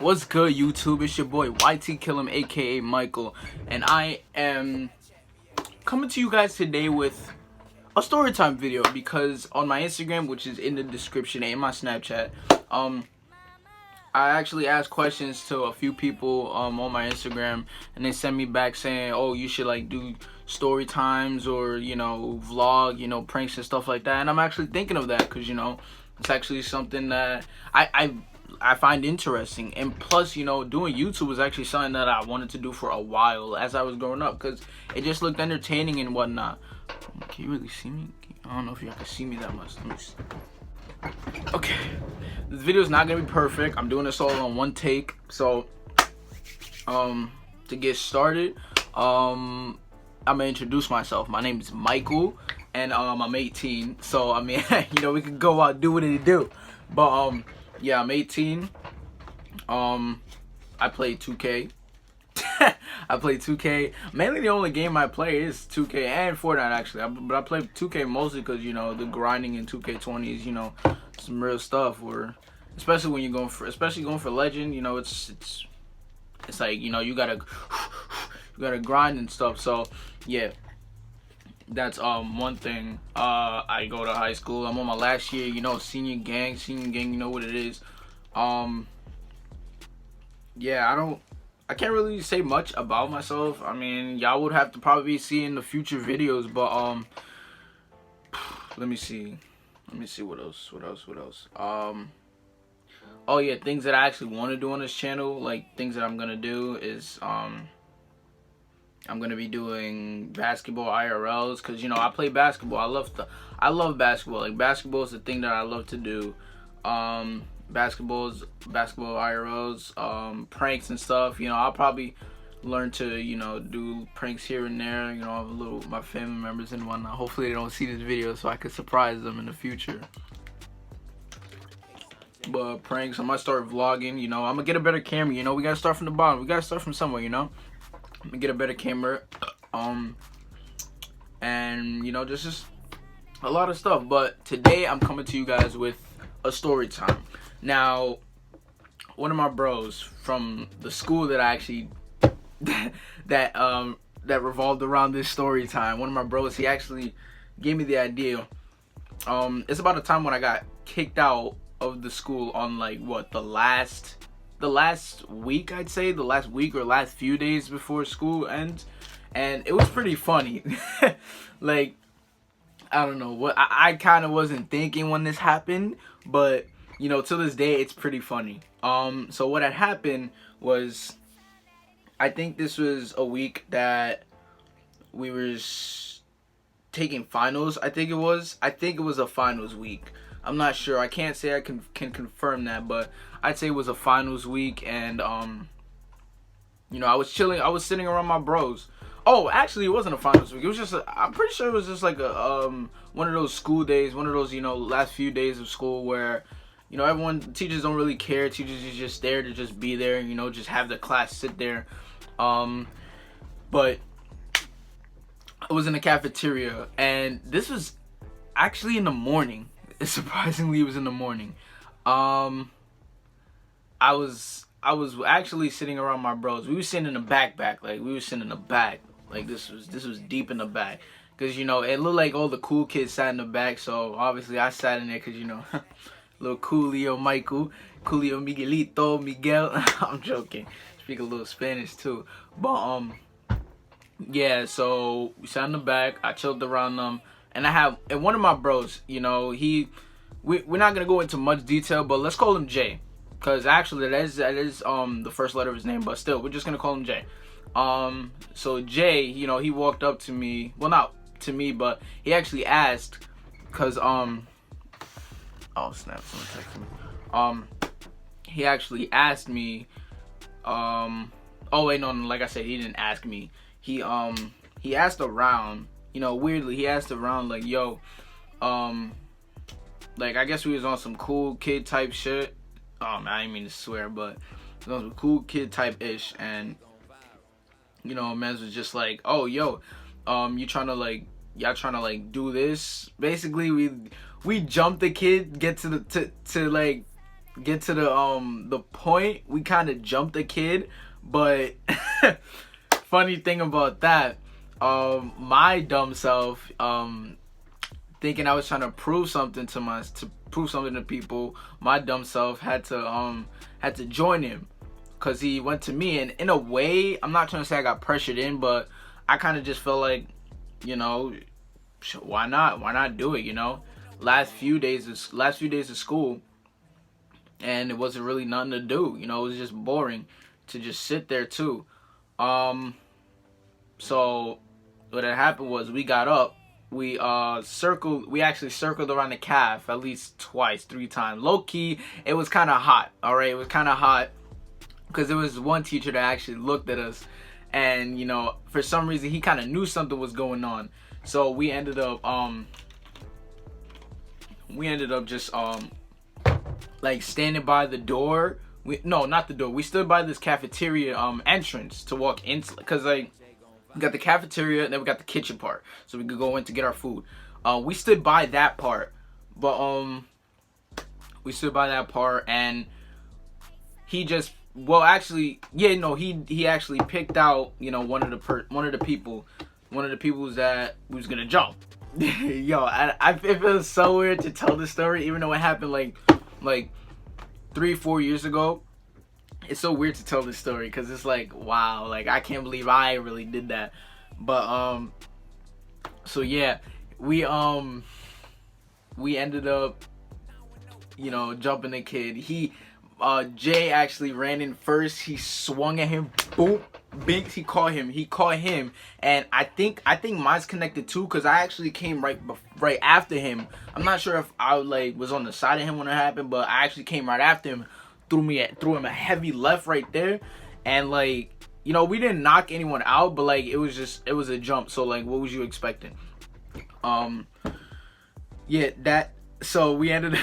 What's good, YouTube? It's your boy YT Killam, aka Michael, and I am coming to you guys today with a storytime video because on my Instagram, which is in the description, and my Snapchat, I actually asked questions to a few people on my Instagram, and they sent me back saying, "Oh, you should like do story times or vlog, pranks and stuff like that." And I'm actually thinking of that because it's actually something that I find interesting, and plus, doing YouTube was actually something that I wanted to do for a while as I was growing up because it just looked entertaining and whatnot. Can you really see me? I don't know if y'all can see me that much. Let me see. Okay, this video is not gonna be perfect. I'm doing this all on one take. So, to get started, I'm gonna introduce myself. My name is Michael, and I'm 18. So I mean, we can go out do what it do. But yeah, I'm 18. I play 2K. I play 2K. Mainly the only game I play is 2K and Fortnite actually. But I play 2K mostly because the grinding in 2K20 is some real stuff. Or especially when you're going for legend, it's like you gotta grind and stuff. So yeah, that's one thing. I go to high school. I'm on my last year. Senior gang. You know what it is. Yeah, I can't really say much about myself. I mean, y'all would have to probably see in the future videos, but let me see what else. Oh yeah, things that I actually want to do on this channel, like things that I'm gonna do is I'm gonna be doing basketball IRLs because I play basketball. I love basketball. Like basketball is the thing that I love to do. Basketball IRLs, pranks and stuff. I'll probably learn to do pranks here and there. I have my family members and whatnot. Hopefully they don't see this video so I can surprise them in the future. But pranks, I might start vlogging. I'm gonna get a better camera. We gotta start from the bottom. We gotta start from somewhere. I'm gonna get a better camera. And just a lot of stuff. But today I'm coming to you guys with a story time. Now, one of my bros from the school that I actually that revolved around this story time. One of my bros, he actually gave me the idea. It's about a time when I got kicked out of the school on like what the last week, I'd say, the last week or last few days before school ends, and it was pretty funny. Like, I don't know what I kind of wasn't thinking when this happened, but to this day it's pretty funny. So what had happened was, I think this was a week that we were taking finals. I think it was a finals week. I'm not sure. I can't say I can confirm that, but I'd say it was a finals week, and I was chilling. I was sitting around my bros. Oh, actually, it wasn't a finals week. It was just I'm pretty sure it was just like a one of those school days, one of those last few days of school where teachers don't really care. Teachers is just there to just be there, just have the class sit there. But I was in the cafeteria, and this was actually in the morning. Surprisingly, it was in the morning. I was actually sitting around my bros. We were sitting in the back. Like we were sitting in the back. Like this was deep in the back. Cause it looked like all the cool kids sat in the back. So obviously I sat in there cause little Coolio Michael, Coolio Miguelito, Miguel. I'm joking. Speak a little Spanish too. But yeah, so we sat in the back. I chilled around them. And one of my bros, we're not gonna go into much detail, but let's call him Jay, cause actually that is the first letter of his name, but still we're just gonna call him Jay. So Jay, he walked up to me, well not to me, but he actually asked, cause oh snap, someone texted me. He actually asked me, oh wait, no, like I said, he didn't ask me. He asked around. Weirdly, he asked around like, yo, like I guess we was on some cool kid type shit. Man, I didn't mean to swear, but it was on some cool kid type ish, and man's was just like, oh, yo, y'all trying to do this? Basically, we jumped the kid, get to get to the point, we kind of jumped the kid, but funny thing about that, my dumb self, thinking I was trying to prove something to people, my dumb self had to join him, cause he went to me, and in a way, I'm not trying to say I got pressured in, but I kind of just felt like, you know, why not do it, you know? Last few days of school, and it wasn't really nothing to do, you know. It was just boring to just sit there too. So what had happened was we got up, we actually circled around the calf at least twice, 3 times. Low key, it was kind of hot. All right, it was kind of hot because there was one teacher that actually looked at us, and you know, for some reason he kind of knew something was going on. So we ended up just like standing by the door. No, not the door. We stood by this cafeteria entrance to walk into, because like we got the cafeteria and then we got the kitchen part, so we could go in to get our food. We stood by that part, but and he just, well, actually, yeah, no, he actually picked out, you know, one of the people that was gonna jump. Yo, it feels so weird to tell this story, even though it happened like 3-4 years ago. It's so weird to tell this story because it's like, wow, like I can't believe I really did that. But so yeah, we ended up, you know, jumping the kid. Jay actually ran in first. He swung at him, boom, binks. He caught him, and I think mine's connected too, because I actually came right after him. I'm not sure if I like was on the side of him when it happened, but I actually came right after him, threw him a heavy left right there, and like, you know, we didn't knock anyone out, but like it was a jump. So like, what was you expecting? Yeah, that. So we ended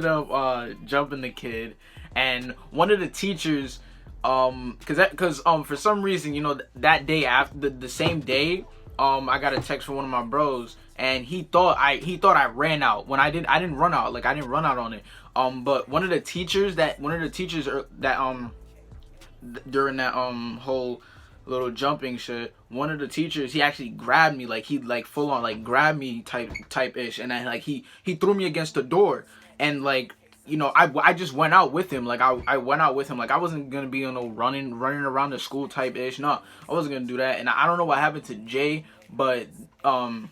up jumping the kid, and one of the teachers, because for some reason, you know, that day, after the same day, I got a text from one of my bros, and he thought I ran out when I didn't run out. Like, I didn't run out on it. But one of the teachers that during that whole little jumping shit, one of the teachers, he actually grabbed me, like he like full on like grabbed me type ish, and then like he threw me against the door, and like, you know, I just went out with him. Like I went out with him. Like I wasn't gonna be on no running around the school type ish. No, I wasn't gonna do that. And I don't know what happened to Jay, but I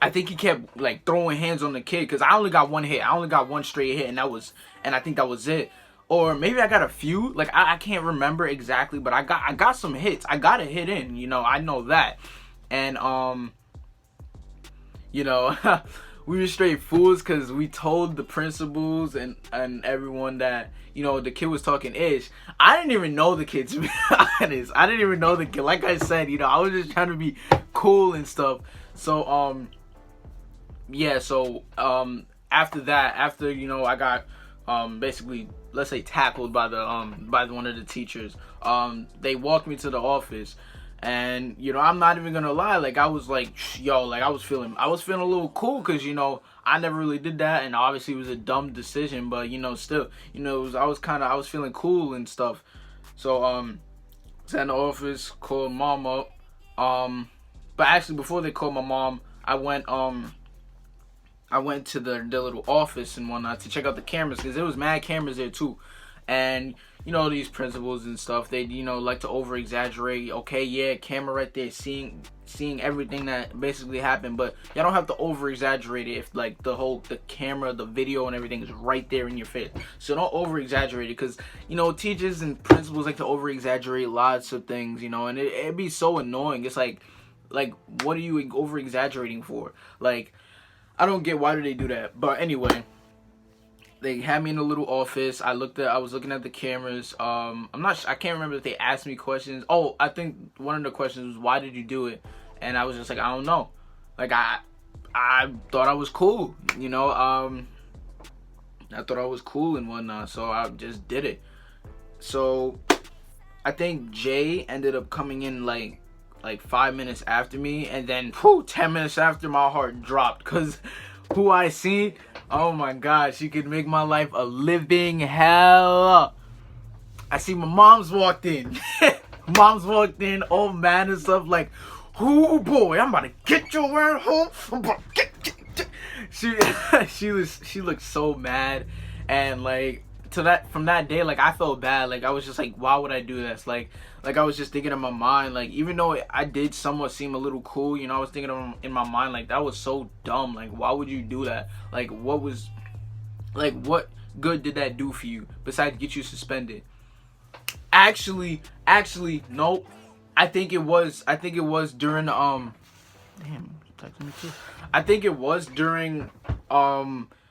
think he kept like throwing hands on the kid, because I only got one hit. I only got one straight hit, and I think that was it. Or maybe I got a few. Like I can't remember exactly, but I got some hits. I got a hit in, you know, I know that. And you know, we were straight fools, because we told the principals and everyone that, you know, the kid was talking ish. I didn't even know the kid, to be honest. I didn't even know the kid. Like I said, you know, I was just trying to be cool and stuff. So yeah, so after that, after, you know, I got basically, let's say, tackled by one of the teachers, they walked me to the office, and, you know, I'm not even gonna lie, like I was like, yo, like I was feeling a little cool, because, you know, I never really did that, and obviously it was a dumb decision, but, you know, still, you know, I was feeling cool and stuff. So sat in the office, called mom up, but actually before they called my mom, I went to the little office and whatnot to check out the cameras, because there was mad cameras there too. And, you know, these principals and stuff, they, you know, like to over exaggerate. Okay, yeah, camera right there, seeing everything that basically happened, but y'all don't have to over exaggerate it if like the camera, the video and everything is right there in your face. So don't over exaggerate it, because, you know, teachers and principals like to over exaggerate lots of things, you know, and it'd be so annoying. It's like what are you over exaggerating for? Like, I don't get, why do they do that? But anyway, they had me in a little office. I was looking at the cameras. I can't remember if they asked me questions. Oh, I think one of the questions was, why did you do it? And I was just like, I don't know. Like I thought I was cool, you know. I thought I was cool and whatnot, so I just did it. So I think Jay ended up coming in like 5 minutes after me, and then 10 minutes after, my heart dropped, because who I seen, Oh my god, she could make my life a living hell. I see my mom's walked in. Mom's walked in, all mad and stuff like, "Oh boy, I'm about to get your ass home. I'm about to get." She she looked so mad, and like from that day, like I felt bad. Like I was just like, why would I do this? Like I was just thinking in my mind, like even though I did somewhat seem a little cool, I was thinking in my mind like that was so dumb. Like why would you do that? Like what good did that do for you besides get you suspended? Actually, nope. I think it was during damn, texting me too. I think it was during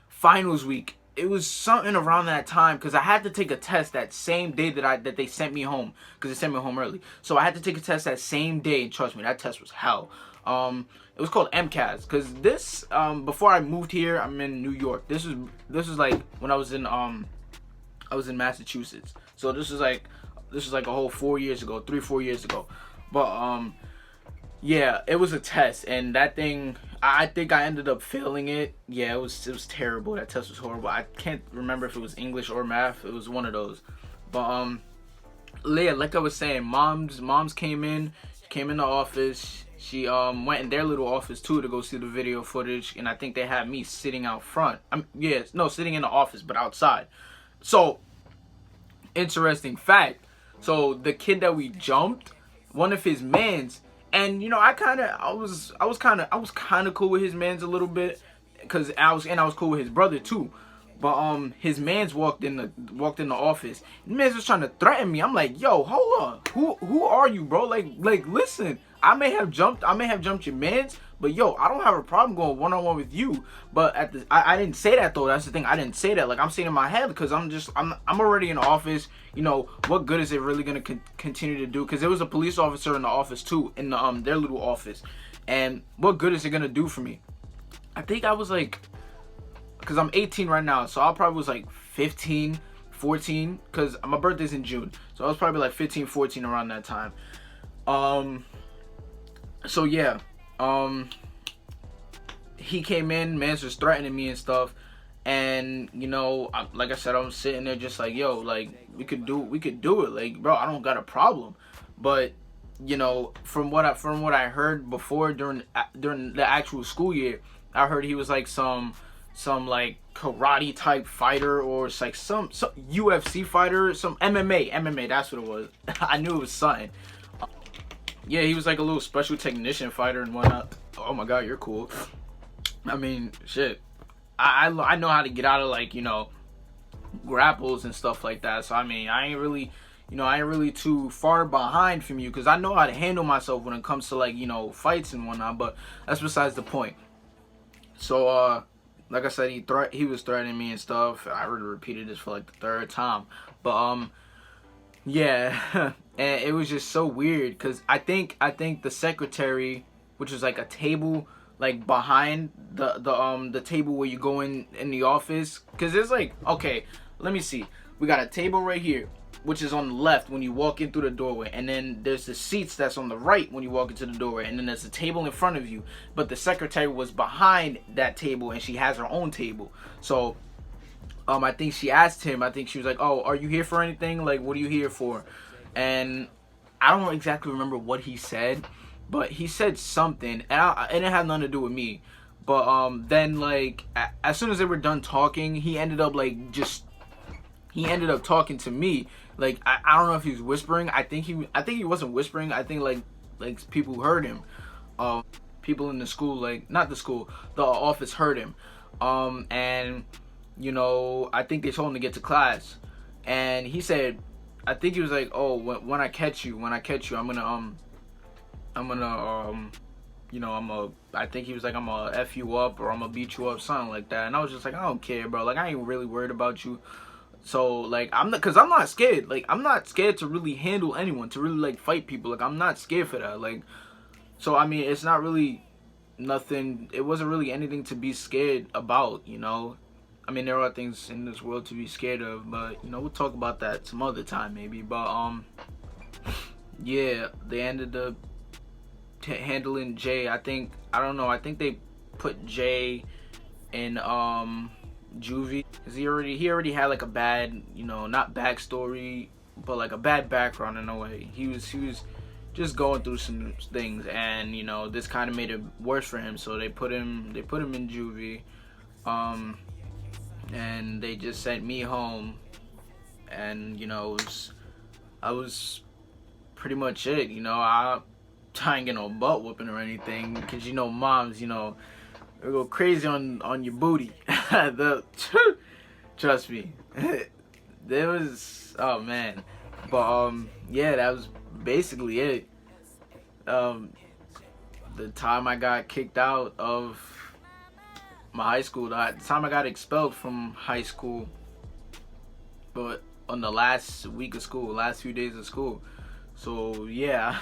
finals week. It was something around that time because I had to take a test that same day that they sent me home, because they sent me home early. So I had to take a test that same day, and trust me, that test was hell. It was called MCAS because this before I moved here, I'm in New York. This was like when I was in Massachusetts. So this was like a whole 4 years ago, 3-4 years ago. But yeah, it was a test, and that thing, I think I ended up failing it. Yeah, it was terrible. That test was horrible. I can't remember if it was English or math. It was one of those. But yeah, like I was saying, moms came in the office. She went in their little office too to go see the video footage, and I think they had me sitting out front. Sitting in the office but outside. So, interesting fact. So the kid that we jumped, one of his mans, and I was kind of cool with his mans a little bit, cause I was cool with his brother too. But his mans walked in the office. The man's was trying to threaten me. I'm like, yo, hold on, who are you, bro? Like listen, I may have jumped your mans, but yo, I don't have a problem going one-on-one with you. But I didn't say that though. That's the thing. I didn't say that. Like I'm saying in my head because I'm already in the office. What good is it really gonna continue to do? Because there was a police officer in the office too, in the their little office, and what good is it gonna do for me? I think I was like, because I'm 18 right now, so I probably was like 15, 14, because my birthday's in June, so I was probably like 15, 14 around that time. So yeah, he came in, man's was threatening me and stuff, and like I said, I'm sitting there just like, yo, like we could do it, like bro, I don't got a problem, but from what I heard before during the actual school year, I heard he was like some like karate type fighter, or it's like some UFC fighter, some MMA, that's what it was. I knew it was something. Yeah, he was like a little special technician fighter and whatnot. Oh my god, you're cool. I mean, shit. I know how to get out of like, grapples and stuff like that. So I mean, I ain't really too far behind from you, because I know how to handle myself when it comes to like, fights and whatnot, but that's besides the point. So like I said, he was threatening me and stuff. I already repeated this for like the third time. But yeah, and it was just so weird because I think the secretary, which was like a table like behind the table where you go in the office, because there's like, okay, let me see, we got a table right here, which is on the left when you walk in through the doorway, and then there's the seats that's on the right when you walk into the doorway, and then there's a table in front of you. But the secretary was behind that table, and she has her own table. So I think she asked him, I think she was like, oh, are you here for anything? Like, what are you here for? And I don't exactly remember what he said, but he said something, and it had nothing to do with me. But then like as soon as they were done talking, he ended up talking to me. Like I don't know if he was whispering. I think he wasn't whispering. I think like people heard him. People in the school, like not the school, the office heard him. And I think they told him to get to class. And he said, I think he was like, oh, when I catch you, I think he was like, I'm gonna F you up, or I'm gonna beat you up, something like that. And I was just like, I don't care, bro. Like, I ain't really worried about you. So, like, I'm not scared. Like, I'm not scared to really handle anyone, to really, like, fight people. Like, I'm not scared for that. Like, so, I mean, it's not really nothing. It wasn't really anything to be scared about, I mean, there are things in this world to be scared of, but, we'll talk about that some other time, maybe. But, yeah, they ended up handling Jay. I think they put Jay in juvie, because he already had like a bad, not backstory, but like a bad background in a way. He was just going through some things, and this kind of made it worse for him. So they put him in juvie, um, and they just sent me home, and I was pretty much it. I ain't get no butt whooping or anything, because moms, they go crazy on your booty. the Trust me. There was, oh man. But yeah, that was basically it. The time I got kicked out of my high school, the time I got expelled from high school, but on the last week of school, last few days of school. So yeah.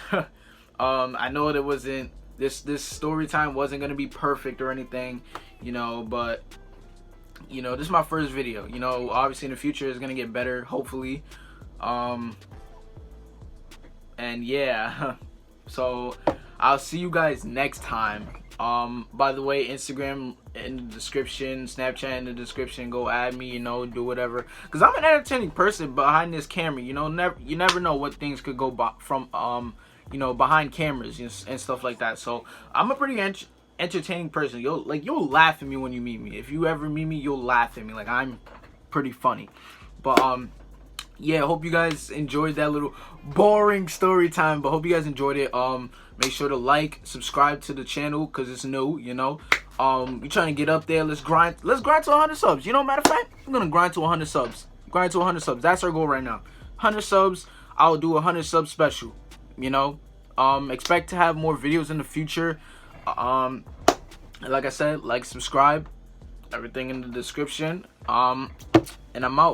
I know it wasn't, this story time wasn't gonna be perfect or anything, but this is my first video. Obviously in the future it's gonna get better, hopefully. And yeah. So I'll see you guys next time. By the way, Instagram in the description, Snapchat in the description. Go add me, do whatever. Cause I'm an entertaining person behind this camera. You never know what things could go from behind cameras and stuff like that. So I'm a pretty entertaining person. You'll laugh at me when you meet me. If you ever meet me, you'll laugh at me. Like, I'm pretty funny. But yeah, hope you guys enjoyed that little boring story time. But hope you guys enjoyed it. Make sure to like, subscribe to the channel, because it's new. We're trying to get up there. Let's grind to 100 subs. Matter of fact, I'm gonna grind to 100 subs. Grind to 100 subs. That's our goal right now. 100 subs. I'll do a 100 sub special. Expect to have more videos in the future. Like I said, like, subscribe, everything in the description. And I'm out.